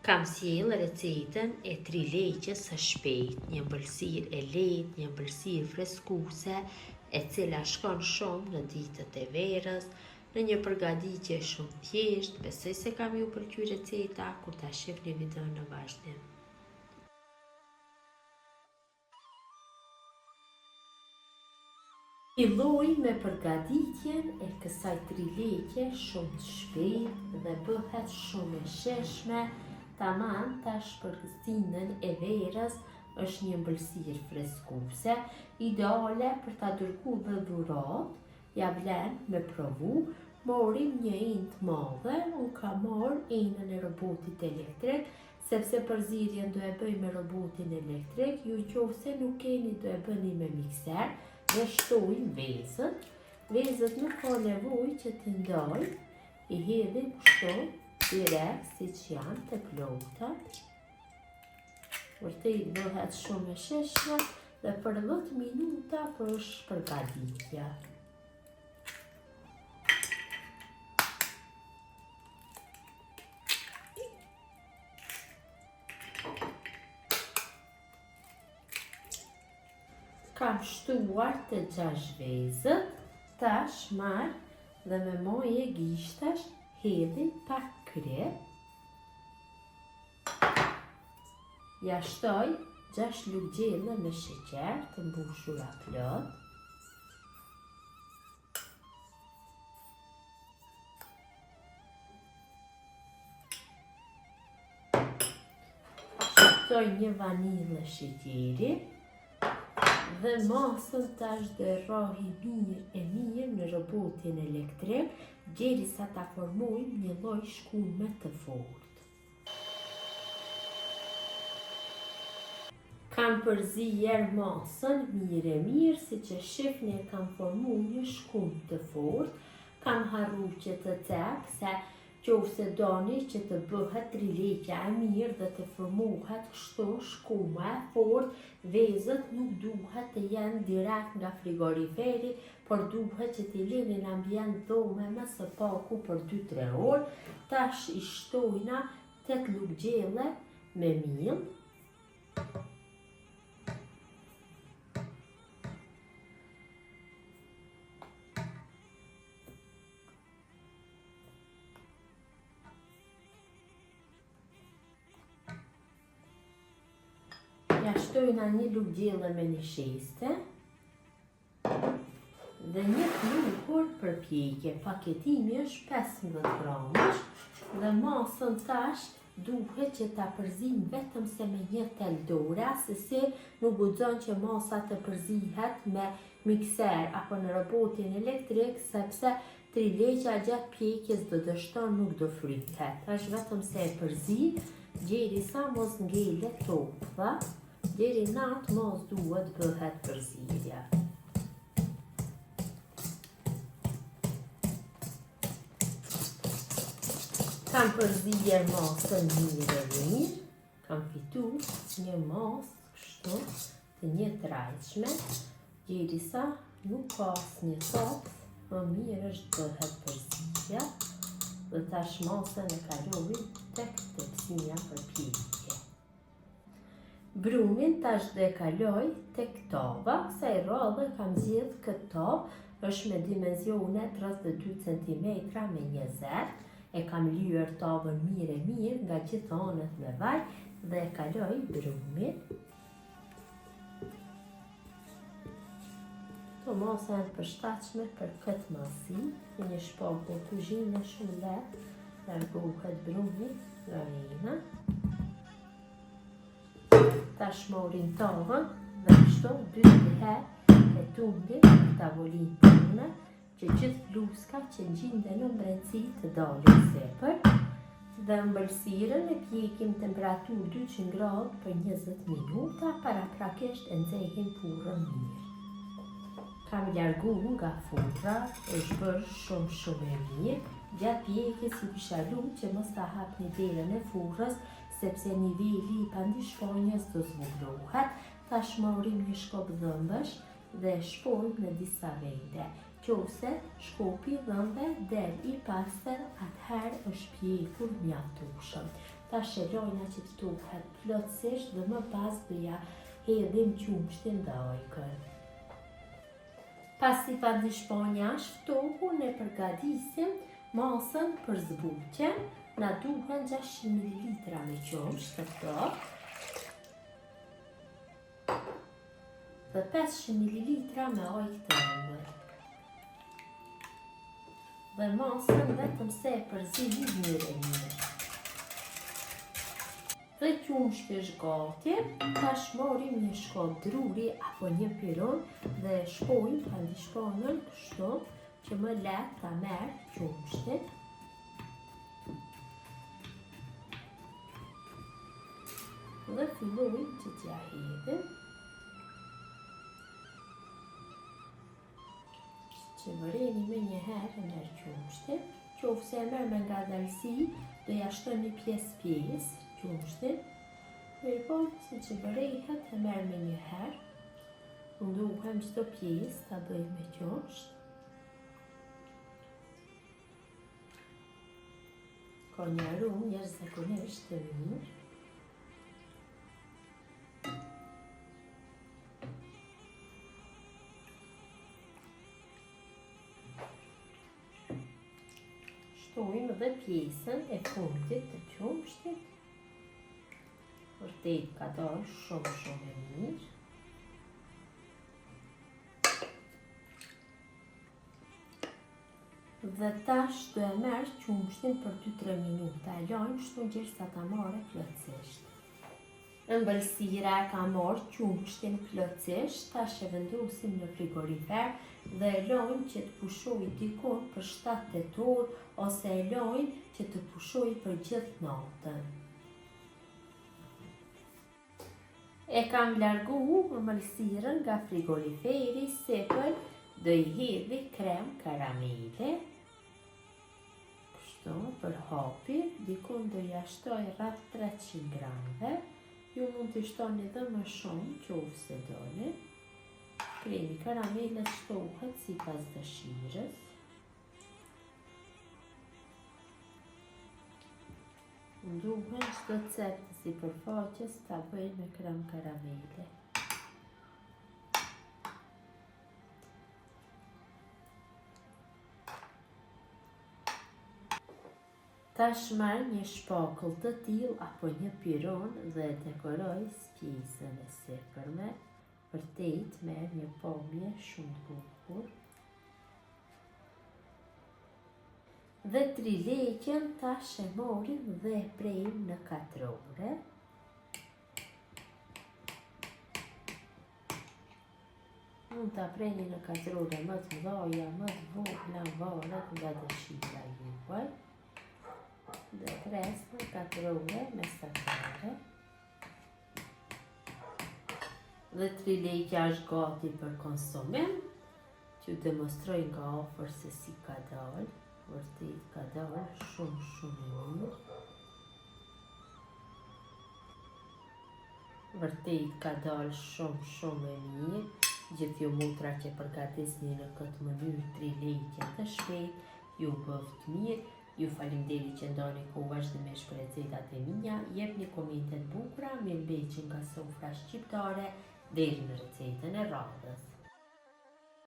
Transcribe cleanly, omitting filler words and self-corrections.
Kam sjell recetën e 3 leqës së shpejt, një ëmbëlsirë e lehtë, një ëmbëlsirë freskuese, e cila shkon shumë në ditët e verës, në një përgatitje shumë thjeshtë. Besoj se kam ju pëlqyer receta kur ta shihni videon në vazhdim. Filloj me përgatitjen e kësaj 3 leqe shumë të shpejt dhe bëhet shumë e sheshme. Tamam, tash për zinën e verës është një ëmbëlsirë freskuese, ideale për ta dërguar në dhurat. Ja vlen me provu. Morim një enë të madhe, unë kam marrë enën e robotit elektrik, sepse përzierjen do e bëj me robotin elektrik. Ju nëse nuk keni do e bëni me mikser dhe shtojmë vezët. Vezët nuk ka nevojë që të ndaj, i hedhim kështu direkt si që janë të plotat. Vërtet bëhet shumë e sheshme dhe për 10 minuta është përgatitja. Kam shtuar të 6 vezët, tash marr dhe me moje gishtash hedhi pak krye. Ja shtoj 6 lugë gjelle me sheqer të mbushura plot. Shtoj një vanilë sheqeri dhe masën tash derrohi mirë në robotin elektrik derisa ta formojmë një lloj shkume të fortë. Kam përzier masën mirë, si që shifni e kam formuar një shkumë të fortë. Kam harruar që të cek, se qofse doni që të bëhet 3 leqja e mirë dhe të formohet kështu shkume e fortë, vezët nuk duhet të jenë direkt nga frigoriferi, por duhet që t'i lini në ambient dhome më së paku për 2-3 orë. Tash i shtojna 8 lugë gjelle me miell. Ja shtojna 1 lugë gjelle me një sheste dhe një pluhur për pjekje. Paketimi është 15 gramësh dhe masën tash duhet që ta përzim vetëm se me një tel dore, se nuk guxon që masa të përzihet me mikser apo në robotin elektrik, sepse 3 leqja gjatë pjekjes do dështon nuk do frytet. Tash vetëm se e përzi derisa mos ngelet topva. Deri natë mos duhet bëhet përzierja. Kam përzier masën mirë, kam fituar një masë kështu të njëtrajtshme, derisa nuk ka asnjë top, më mirë është bëhet përzierja dhe tash masën e kaloj tek tepsia për pjekje. Brumin tash dhe kaloj tek tava, kësaj radhe kam zgjedh këtë tavë, është me dimensione 32 cm me 20. E kam lyer tavën mirë nga gjithë anët me vaj dhe e kaloj brumin. Këto masa janë përshtatshme për këtë masi, një shpagull kuzhine shumë lehtë, largohet brumi nga ena. Tash morim tavën dhe kështu 2 herë e tundi tavolinë tone, që gjithë luska që ngjiten në mbrenësi të dalin sepër, dhe ëmbëlsirën e pjekim temperaturë 200 gradë për 20 minuta, paraprakisht e nxehim furrën mirë. Kam larguar nga furra, është bërë shumë e mirë. Gjatë pjekjes ju kisha lutur që mos ta hapni derën e furrës, sepse niveli i pandishponjes do zvogëlohet. Tash morim një shkop dhëmbësh dhe e shpojmë në disa vende. Qose shkopi dhëmbe del i pastër, atëherë është pjekur mjaftueshëm. Ta shelojna që të tuhet plotësisht dhe më pas bëja hedhim qumshtin dhe ojkën. Pasi pandishponja shtohu ne përgatisim masën për zbuqje. Na duhen 600 ml me qumsht të këto dhe 500 ml me ojk të ëmbël. Dhe masën vetëm se e përzili mirë. Dhe qumshti është gati, tash morim një shkop druri apo një piron dhe shpojmë pandishponën kështu që më lehtë ta merr qumshtin. Dhe fillojmë që t'ja hedhim. Që vëreni me njëherë në qumshtin, qofse e merr me ngadalësi, do ja shtoj një pjesë qumshtin. Mirë po, si që vërehet e merr me njëherë, munduhem çdo pjesë ta bëj me qumsht. Ka një aromë jashtëzakonisht të mirë. Shtojmë dhe pjesën e fundit të qumshtit. Vërtet ka dalë shumë e mirë. Dhe tash do e merr qumshtin për 2-3 minuta. E lajmë kështu derisa ta marrë plotësisht. Ëmbëlsira e ka marrë qumshtin plotësisht, tash e vendosim në frigorifer dhe e lajmë që të pushojë dikon për 7-8 orë ose e lajmë që të pushojë për gjithë natën. E kam largu ëmbëlsirën nga frigoriferi sepër do I hedhi krem karamele. Kështu për hapi, dikun do ja shtoj rreth 300 gramëve. Ju mund të shtoni edhe më shumë qofse doni. Kremi karamele shtohet sipas dëshirës. Duhen çdo cep të sipërfaqes ta bëj me krem karamele. Tash marr një shpakull të tillë apo një piron dhe dekoroj pjesën e sipërme. Vërtet merr një pamje shumë të bukur. Dhe trileqen tash e morim dhe e prejmë në katrore. Mund ta preni në katrore më të mëdha, më të vogla, varet nga dëshira juaj. Dhe pres në katrore mesatare. Dhe trileqja është gati për konsumim. T'ju demonstroj nga afër se si ka dalë. Vërtet ka dalë shumë e mirë. Vërtet ka dalë shumë e mirë. Gjithë ju motra që përgatisni në këtë mënyrë trileqjen të shpejt, ju bëft mirë. Ju faleminderit që ndoni kohë vazhdimisht për recetat e mia, jepni komente të bukura, mirëmbëjtje nga sofra shqiptare, deri në recetën e radhës.